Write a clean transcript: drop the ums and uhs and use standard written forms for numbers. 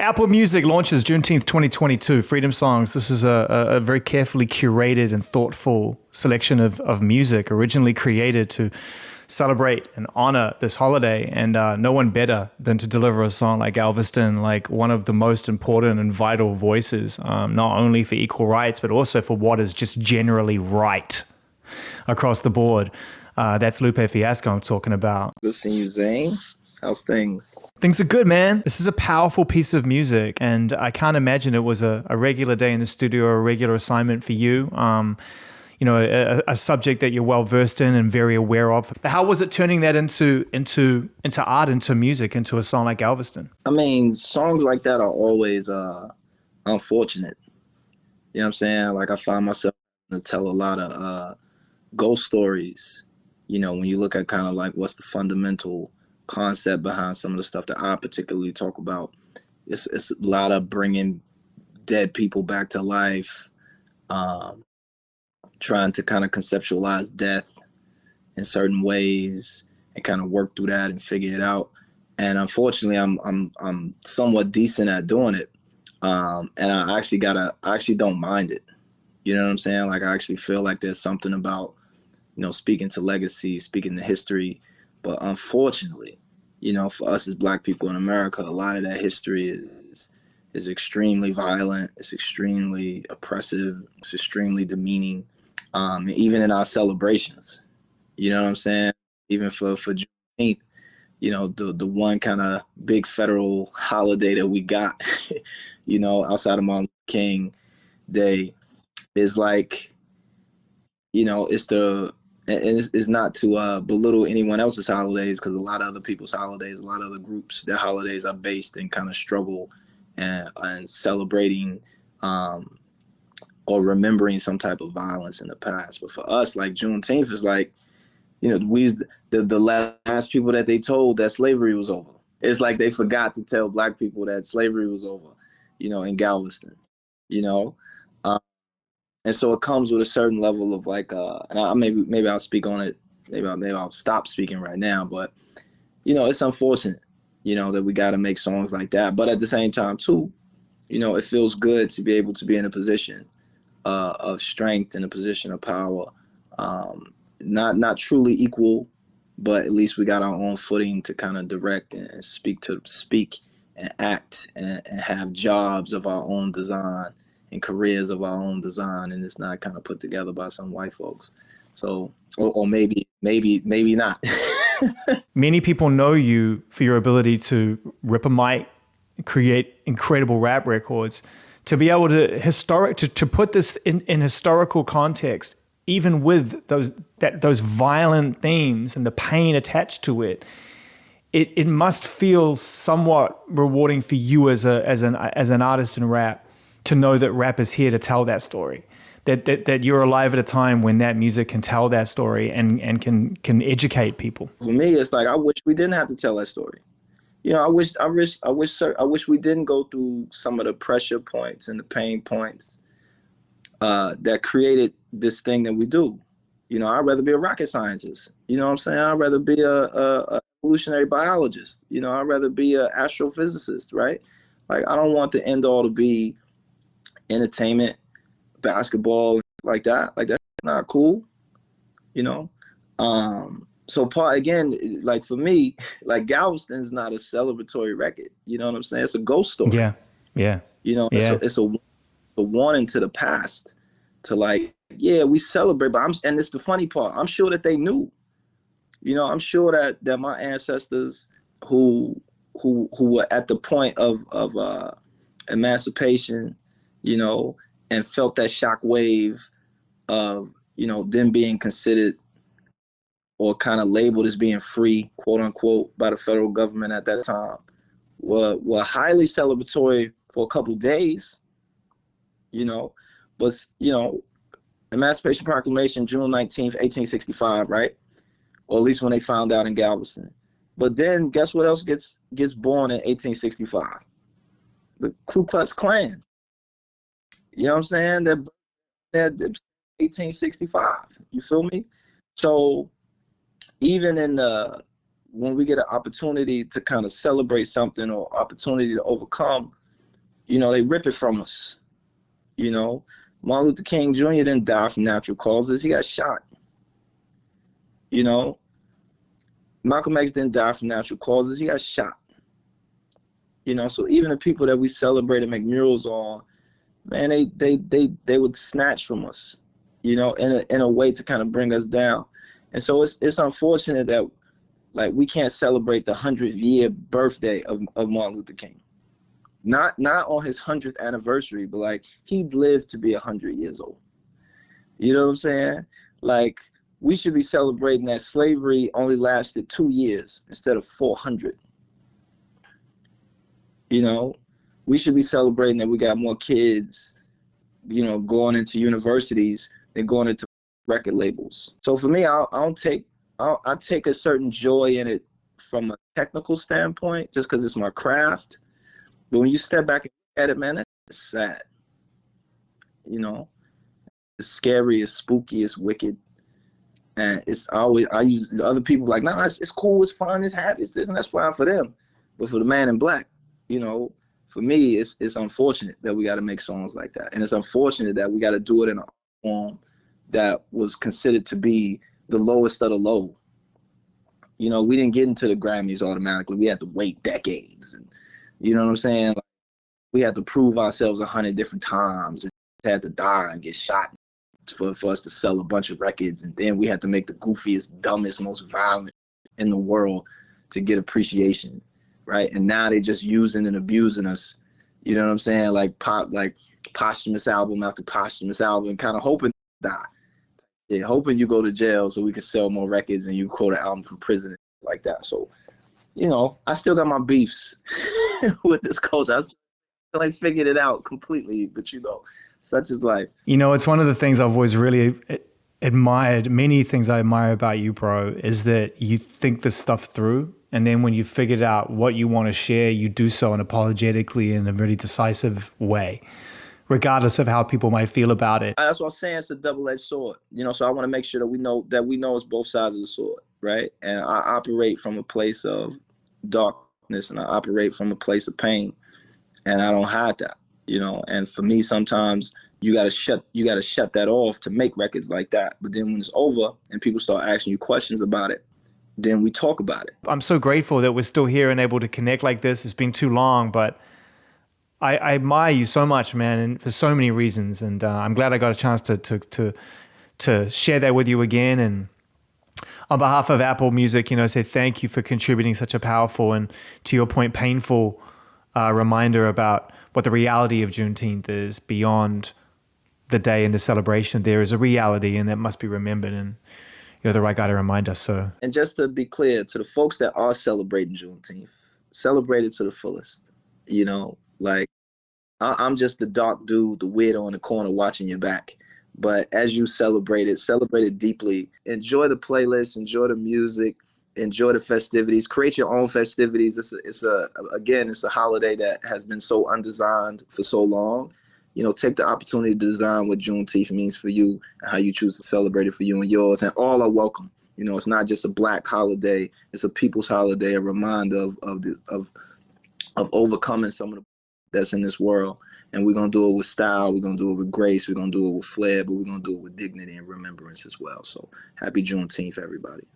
Apple Music launches Juneteenth 2022, Freedom Songs. This is a very carefully curated and thoughtful selection of music originally created to celebrate and honor this holiday. And no one better than to deliver a song like Galveston, like one of the most important and vital voices, not only for equal rights, but also for what is just generally right across the board. That's Lupe Fiasco I'm talking about. Good seeing you, Zane. How's things? Things are good, man. This is a powerful piece of music, and I can't imagine it was a regular day in the studio or a regular assignment for you. A subject that you're well versed in and very aware of. How was it turning that into art, into music, into a song like Galveston? I mean, songs like that are always unfortunate. You know what I'm saying? Like, I find myself to tell a lot of ghost stories. You know, when you look at kind of like what's the fundamental concept behind some of the stuff that I particularly talk about, it's a lot of bringing dead people back to life, trying to kind of conceptualize death in certain ways and kind of work through that and figure it out. And unfortunately, I'm somewhat decent at doing it, and I actually don't mind it. You know what I'm saying? Like, I actually feel like there's something about, speaking to legacy, speaking to history. But unfortunately, for us as Black people in America, a lot of that history is extremely violent. It's extremely oppressive. It's extremely demeaning. Even in our celebrations, you know what I'm saying? Even for Juneteenth, the one kind of big federal holiday that we got, outside of Martin Luther King Day, is like, it's not to belittle anyone else's holidays, because a lot of other people's holidays, a lot of other groups, their holidays are based in kind of struggle and celebrating or remembering some type of violence in the past. But for us, like, Juneteenth is like, we the last people that they told that slavery was over. It's like they forgot to tell Black people that slavery was over, in Galveston, and so it comes with a certain level of like, and maybe I'll speak on it. Maybe I'll stop speaking right now. But it's unfortunate, that we got to make songs like that. But at the same time, too, it feels good to be able to be in a position of strength, in a position of power. Not truly equal, but at least we got our own footing to kind of direct and speak and act and have jobs of our own design and careers of our own design, and it's not kind of put together by some white folks. So, or maybe not. Many people know you for your ability to rip a mic, create incredible rap records. To be able to put this in historical context, even with those violent themes and the pain attached to it, it must feel somewhat rewarding for you as an artist in rap, to know that rap is here to tell that story, that you're alive at a time when that music can tell that story and can educate people. For me, it's like, I wish we didn't have to tell that story. I wish we didn't go through some of the pressure points and the pain points that created this thing that we do. I'd rather be a rocket scientist. You know what I'm saying? I'd rather be a evolutionary biologist. I'd rather be an astrophysicist, right? Like, I don't want the end all to be entertainment, basketball, like that. Like, that's not cool. So part, again, like, for me, like, Galveston's not a celebratory record. You know what I'm saying? It's a ghost story. Yeah. It's a warning to the past, to like, yeah, we celebrate, but and it's the funny part. I'm sure that they knew. I'm sure that my ancestors who were at the point of emancipation, and felt that shock wave of, them being considered or kind of labeled as being free, quote unquote, by the federal government at that time, were highly celebratory for a couple of days, but, Emancipation Proclamation, June 19th, 1865, right? Or at least when they found out in Galveston. But then guess what else gets born in 1865? The Ku Klux Klan. You know what I'm saying? That 1865. You feel me? So even when we get an opportunity to kind of celebrate something or opportunity to overcome, You know, they rip it from us. You know, Martin Luther King Jr. didn't die from natural causes. He got shot. You know, Malcolm X didn't die from natural causes. He got shot. You know, so even the people that we celebrate and make murals on, man, they would snatch from us, you know, in a way to kind of bring us down. And so it's unfortunate that, like, we can't celebrate the 100th-year birthday of Martin Luther King. Not on his 100th anniversary, but like, he lived to be 100 years old. You know what I'm saying? Like, we should be celebrating that slavery only lasted 2 years instead of 400. You know, we should be celebrating that we got more kids, you know, going into universities than going into record labels. So for me, I take a certain joy in it from a technical standpoint, just because it's my craft. But when you step back and look at it, man, that's sad. You know, it's scary, it's spooky, it's wicked. And it's always, I use other people like, nah, it's cool, it's fun, it's happy, it's this, and that's fine for them. But for the man in black, you know, for me, it's unfortunate that we got to make songs like that. And it's unfortunate that we got to do it in a form that was considered to be the lowest of the low. You know, we didn't get into the Grammys automatically. We had to wait decades. And you know what I'm saying? Like, we had to prove ourselves 100 different times and had to die and get shot for us to sell a bunch of records. And then we had to make the goofiest, dumbest, most violent in the world to get appreciation. Right. And now they're just using and abusing us. You know what I'm saying? Like posthumous album after posthumous album, kind of hoping to die. Yeah, hoping you go to jail so we can sell more records and you quote an album from prison like that. So, you know, I still got my beefs with this culture. I still like figured it out completely, but you know, such is life. You know, it's one of the things I've always really admired. Many things I admire about you, bro, is that you think this stuff through. And then when you figured out what you want to share, you do so unapologetically in a really decisive way, regardless of how people might feel about it. That's what I'm saying. It's a double-edged sword. You know, so I want to make sure that we know it's both sides of the sword, right? And I operate from a place of darkness and I operate from a place of pain. And I don't hide that, you know. And for me, sometimes you gotta shut that off to make records like that. But then when it's over and people start asking you questions about it, then we talk about it. I'm so grateful that we're still here and able to connect like this. It's been too long, but I admire you so much, man, and for so many reasons. And I'm glad I got a chance to share that with you again. And on behalf of Apple Music, you know, say thank you for contributing such a powerful and, to your point, painful reminder about what the reality of Juneteenth is beyond the day and the celebration. There is a reality, and that must be remembered. And you're the right guy to remind us. So, and just to be clear, to the folks that are celebrating Juneteenth, celebrate it to the fullest. You know, like I'm just the dark dude, the weirdo in the corner watching your back. But as you celebrate it deeply. Enjoy the playlist, enjoy the music, enjoy the festivities, create your own festivities. It's a holiday that has been so undesigned for so long. You know, take the opportunity to design what Juneteenth means for you and how you choose to celebrate it for you and yours. And all are welcome. You know, it's not just a black holiday; it's a people's holiday, a reminder of overcoming some of the that's in this world. And we're gonna do it with style. We're gonna do it with grace. We're gonna do it with flair, but we're gonna do it with dignity and remembrance as well. So, happy Juneteenth, everybody.